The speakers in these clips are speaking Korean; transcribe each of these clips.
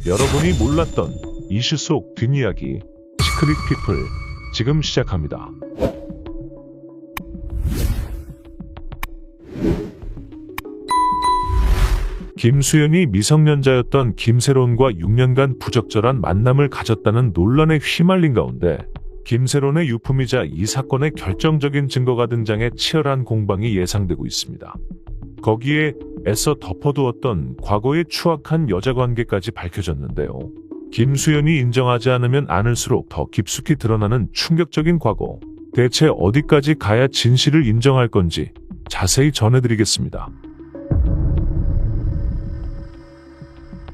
여러분이 몰랐던 이슈 속 뒷이야기 시크릿 피플 지금 시작합니다. 김수현이 미성년자였던 김세론과 6년간 부적절한 만남을 가졌다는 논란에 휘말린 가운데 김세론의 유품이자 이 사건의 결정적인 증거가 등장해 치열한 공방이 예상되고 있습니다. 거기에 애써 덮어두었던 과거의 추악한 여자관계까지 밝혀졌는데요. 김수현이 인정하지 않으면 않을수록 더 깊숙이 드러나는 충격적인 과거. 대체 어디까지 가야 진실을 인정할 건지 자세히 전해드리겠습니다.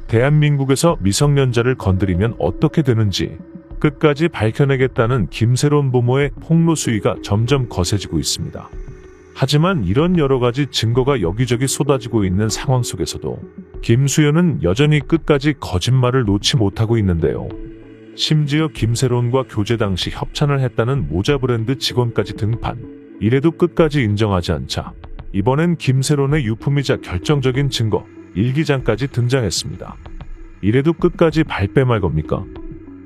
대한민국에서 미성년자를 건드리면 어떻게 되는지 끝까지 밝혀내겠다는 김세론 부모의 폭로 수위가 점점 거세지고 있습니다. 하지만 이런 여러 가지 증거가 여기저기 쏟아지고 있는 상황 속에서도 김수현은 여전히 끝까지 거짓말을 놓지 못하고 있는데요. 심지어 김세론과 교제 당시 협찬을 했다는 모자 브랜드 직원까지 등판. 이래도 끝까지 인정하지 않자 이번엔 김세론의 유품이자 결정적인 증거 일기장까지 등장했습니다. 이래도 끝까지 발뺌할 겁니까?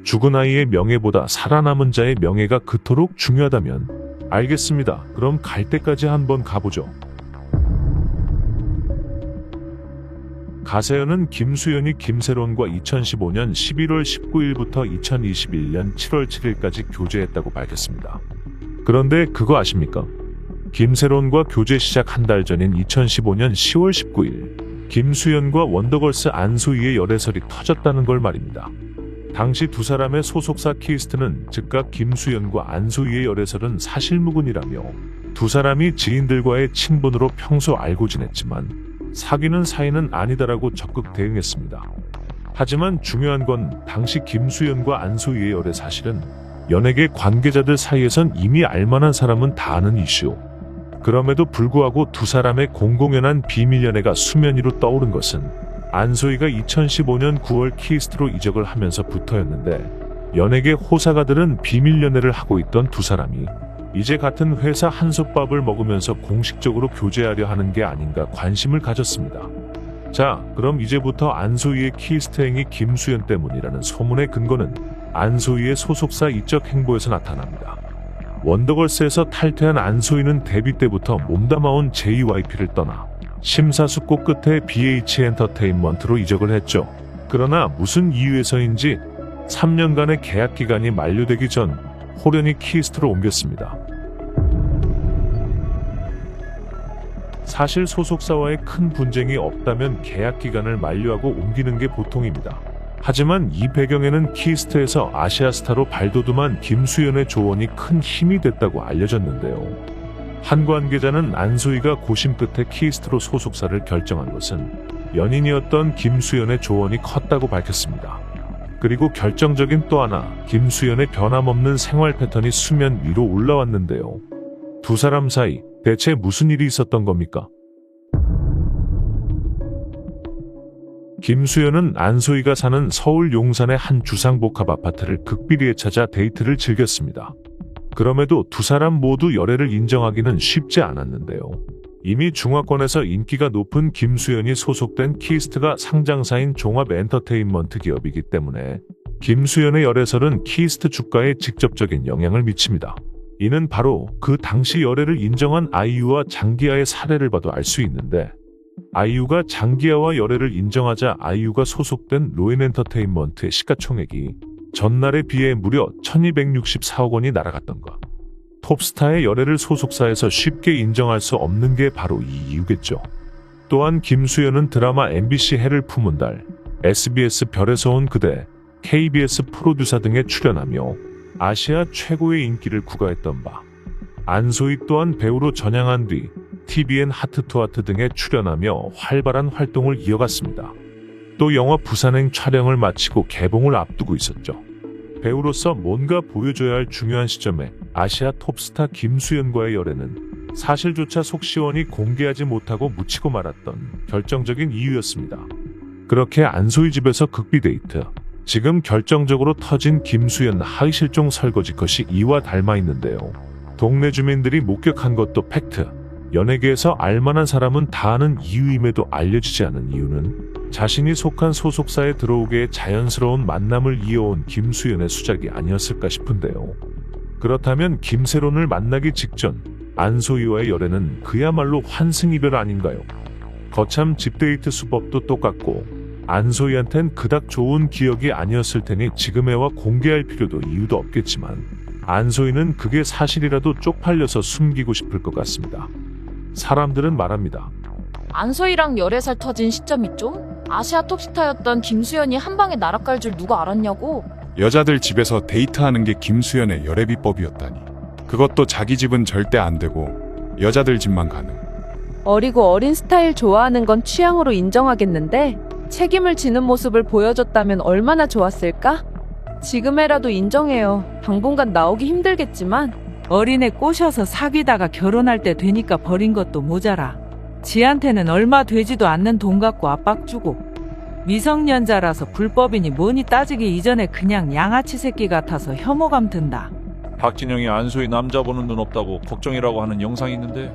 죽은 아이의 명예보다 살아남은 자의 명예가 그토록 중요하다면 알겠습니다. 그럼 갈 때까지 한번 가보죠. 가세연은 김수현이 김세론과 2015년 11월 19일부터 2021년 7월 7일까지 교제했다고 밝혔습니다. 그런데 그거 아십니까? 김세론과 교제 시작 한 달 전인 2015년 10월 19일 김수현과 원더걸스 안소희의 열애설이 터졌다는 걸 말입니다. 당시 두 사람의 소속사 키스트는 즉각 김수현과 안소희의 열애설은 사실무근이라며 두 사람이 지인들과의 친분으로 평소 알고 지냈지만 사귀는 사이는 아니다라고 적극 대응했습니다. 하지만 중요한 건 당시 김수현과 안소희의 열애 사실은 연예계 관계자들 사이에선 이미 알만한 사람은 다 아는 이슈. 그럼에도 불구하고 두 사람의 공공연한 비밀 연애가 수면 위로 떠오른 것은 안소희가 2015년 9월 키스트로 이적을 하면서부터였는데 연예계 호사가들은 비밀 연애를 하고 있던 두 사람이 이제 같은 회사 한솥밥을 먹으면서 공식적으로 교제하려 하는 게 아닌가 관심을 가졌습니다. 자, 그럼 이제부터 안소희의 키스트 행위 김수현 때문이라는 소문의 근거는 안소희의 소속사 이적 행보에서 나타납니다. 원더걸스에서 탈퇴한 안소희는 데뷔 때부터 몸담아온 JYP를 떠나 심사숙고 끝에 BH 엔터테인먼트로 이적을 했죠. 그러나 무슨 이유에서인지 3년간의 계약 기간이 만료되기 전 호련히 키스트로 옮겼습니다. 사실 소속사와의 큰 분쟁이 없다면 계약 기간을 만료하고 옮기는 게 보통입니다. 하지만 이 배경에는 키스트에서 아시아스타로 발돋움한 김수현의 조언이 큰 힘이 됐다고 알려졌는데요. 한 관계자는 안소희가 고심 끝에 키스트로 소속사를 결정한 것은 연인이었던 김수현의 조언이 컸다고 밝혔습니다. 그리고 결정적인 또 하나, 김수현의 변함없는 생활 패턴이 수면 위로 올라왔는데요. 두 사람 사이 대체 무슨 일이 있었던 겁니까? 김수현은 안소희가 사는 서울 용산의 한 주상복합 아파트를 극비리에 찾아 데이트를 즐겼습니다. 그럼에도 두 사람 모두 열애를 인정하기는 쉽지 않았는데요. 이미 중화권에서 인기가 높은 김수현이 소속된 키스트가 상장사인 종합 엔터테인먼트 기업이기 때문에 김수현의 열애설은 키스트 주가에 직접적인 영향을 미칩니다. 이는 바로 그 당시 열애를 인정한 아이유와 장기하의 사례를 봐도 알 수 있는데 아이유가 장기하와 열애를 인정하자 아이유가 소속된 로엔 엔터테인먼트의 시가총액이 전날에 비해 무려 1264억 원이 날아갔던 것. 톱스타의 열애를 소속사에서 쉽게 인정할 수 없는 게 바로 이 이유겠죠. 또한 김수현은 드라마 MBC 해를 품은 달, SBS 별에서 온 그대, KBS 프로듀서 등에 출연하며 아시아 최고의 인기를 구가했던 바, 안소희 또한 배우로 전향한 뒤 TVN 하트투하트 등에 출연하며 활발한 활동을 이어갔습니다. 또 영화 부산행 촬영을 마치고 개봉을 앞두고 있었죠. 배우로서 뭔가 보여줘야 할 중요한 시점에 아시아 톱스타 김수현과의 열애는 사실조차 속 시원히 공개하지 못하고 묻히고 말았던 결정적인 이유였습니다. 그렇게 안소희 집에서 극비 데이트, 지금 결정적으로 터진 김수현 하이실종 설거지 컷이 이와 닮아 있는데요. 동네 주민들이 목격한 것도 팩트. 연예계에서 알만한 사람은 다 아는 이유임에도 알려지지 않은 이유는 자신이 속한 소속사에 들어오기에 자연스러운 만남을 이어온 김수연의 수작이 아니었을까 싶은데요. 그렇다면 김세론을 만나기 직전 안소희와의 열애는 그야말로 환승이별 아닌가요? 거참 집데이트 수법도 똑같고 안소희한텐 그닥 좋은 기억이 아니었을 테니 지금 애와 공개할 필요도 이유도 없겠지만 안소희는 그게 사실이라도 쪽팔려서 숨기고 싶을 것 같습니다. 사람들은 말합니다. 안소희랑 열애살 터진 시점이 좀? 아시아 톱스타였던 김수연이 한 방에 날아갈 줄 누가 알았냐고. 여자들 집에서 데이트하는 게 김수연의 열애 비법이었다니. 그것도 자기 집은 절대 안 되고 여자들 집만 가능. 어리고 어린 스타일 좋아하는 건 취향으로 인정하겠는데 책임을 지는 모습을 보여줬다면 얼마나 좋았을까? 지금에라도 인정해요. 당분간 나오기 힘들겠지만 어린애 꼬셔서 사귀다가 결혼할 때 되니까 버린 것도 모자라. 지한테는 얼마 되지도 않는 돈 갖고 압박 주고. 미성년자라서 불법이니 뭐니 따지기 이전에 그냥 양아치 새끼 같아서 혐오감 든다. 박진영이 안소희 남자 보는 눈 없다고 걱정이라고 하는 영상이 있는데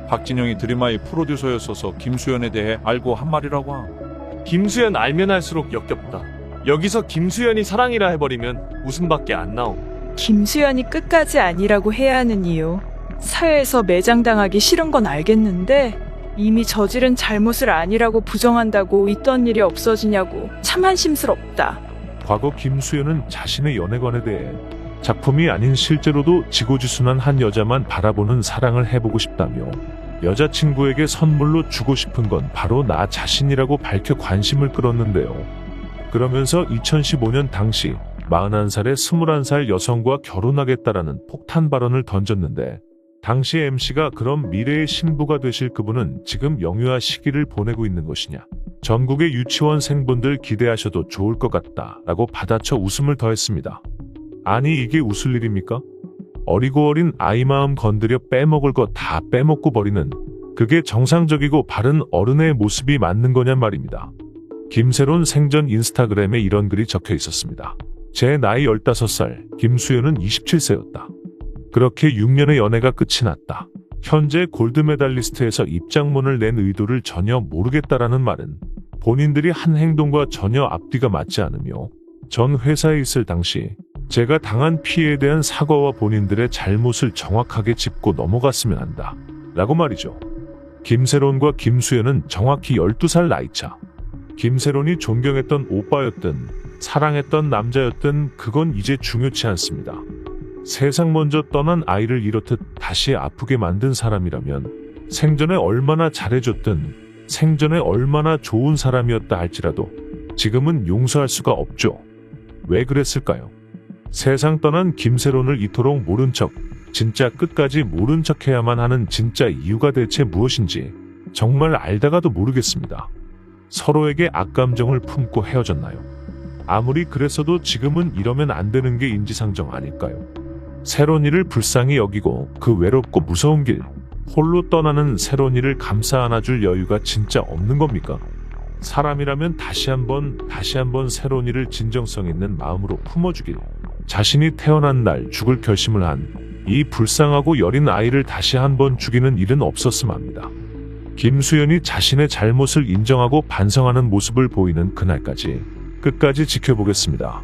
박진영이 드라마의 프로듀서였어서 김수연에 대해 알고 한 말이라고 함. 김수연 알면 할수록 역겹다. 여기서 김수연이 사랑이라 해버리면 웃음밖에 안 나옴. 김수연이 끝까지 아니라고 해야 하는 이유. 사회에서 매장당하기 싫은 건 알겠는데 이미 저지른 잘못을 아니라고 부정한다고 있던 일이 없어지냐고 참 한심스럽다. 과거 김수연은 자신의 연애관에 대해 작품이 아닌 실제로도 지고지순한 한 여자만 바라보는 사랑을 해보고 싶다며 여자친구에게 선물로 주고 싶은 건 바로 나 자신이라고 밝혀 관심을 끌었는데요. 그러면서 2015년 당시 41살의 21살 여성과 결혼하겠다라는 폭탄 발언을 던졌는데 당시 MC가 그럼 미래의 신부가 되실 그분은 지금 영유아 시기를 보내고 있는 것이냐. 전국의 유치원생분들 기대하셔도 좋을 것 같다 라고 받아쳐 웃음을 더했습니다. 아니 이게 웃을 일입니까? 어리고 어린 아이 마음 건드려 빼먹을 거 다 빼먹고 버리는 그게 정상적이고 바른 어른의 모습이 맞는 거냔 말입니다. 김세론 생전 인스타그램에 이런 글이 적혀 있었습니다. 제 나이 15살, 김수연은 27세였다. 그렇게 6년의 연애가 끝이 났다. 현재 골드메달리스트에서 입장문을 낸 의도를 전혀 모르겠다라는 말은 본인들이 한 행동과 전혀 앞뒤가 맞지 않으며 전 회사에 있을 당시 제가 당한 피해에 대한 사과와 본인들의 잘못을 정확하게 짚고 넘어갔으면 한다. 라고 말이죠. 김세론과 김수연은 정확히 12살 나이차. 김세론이 존경했던 오빠였든 사랑했던 남자였든 그건 이제 중요치 않습니다. 세상 먼저 떠난 아이를 이렇듯 다시 아프게 만든 사람이라면 생전에 얼마나 잘해줬든 생전에 얼마나 좋은 사람이었다 할지라도 지금은 용서할 수가 없죠. 왜 그랬을까요? 세상 떠난 김세론을 이토록 모른 척, 진짜 끝까지 모른 척 해야만 하는 진짜 이유가 대체 무엇인지 정말 알다가도 모르겠습니다. 서로에게 악감정을 품고 헤어졌나요? 아무리 그랬어도 지금은 이러면 안 되는 게 인지상정 아닐까요? 세론이를 불쌍히 여기고 그 외롭고 무서운 길, 홀로 떠나는 세론이를 감싸 안아줄 여유가 진짜 없는 겁니까? 사람이라면 다시 한번 세론이를 진정성 있는 마음으로 품어주길. 자신이 태어난 날 죽을 결심을 한 이 불쌍하고 여린 아이를 다시 한번 죽이는 일은 없었음 합니다. 김수연이 자신의 잘못을 인정하고 반성하는 모습을 보이는 그날까지 끝까지 지켜보겠습니다.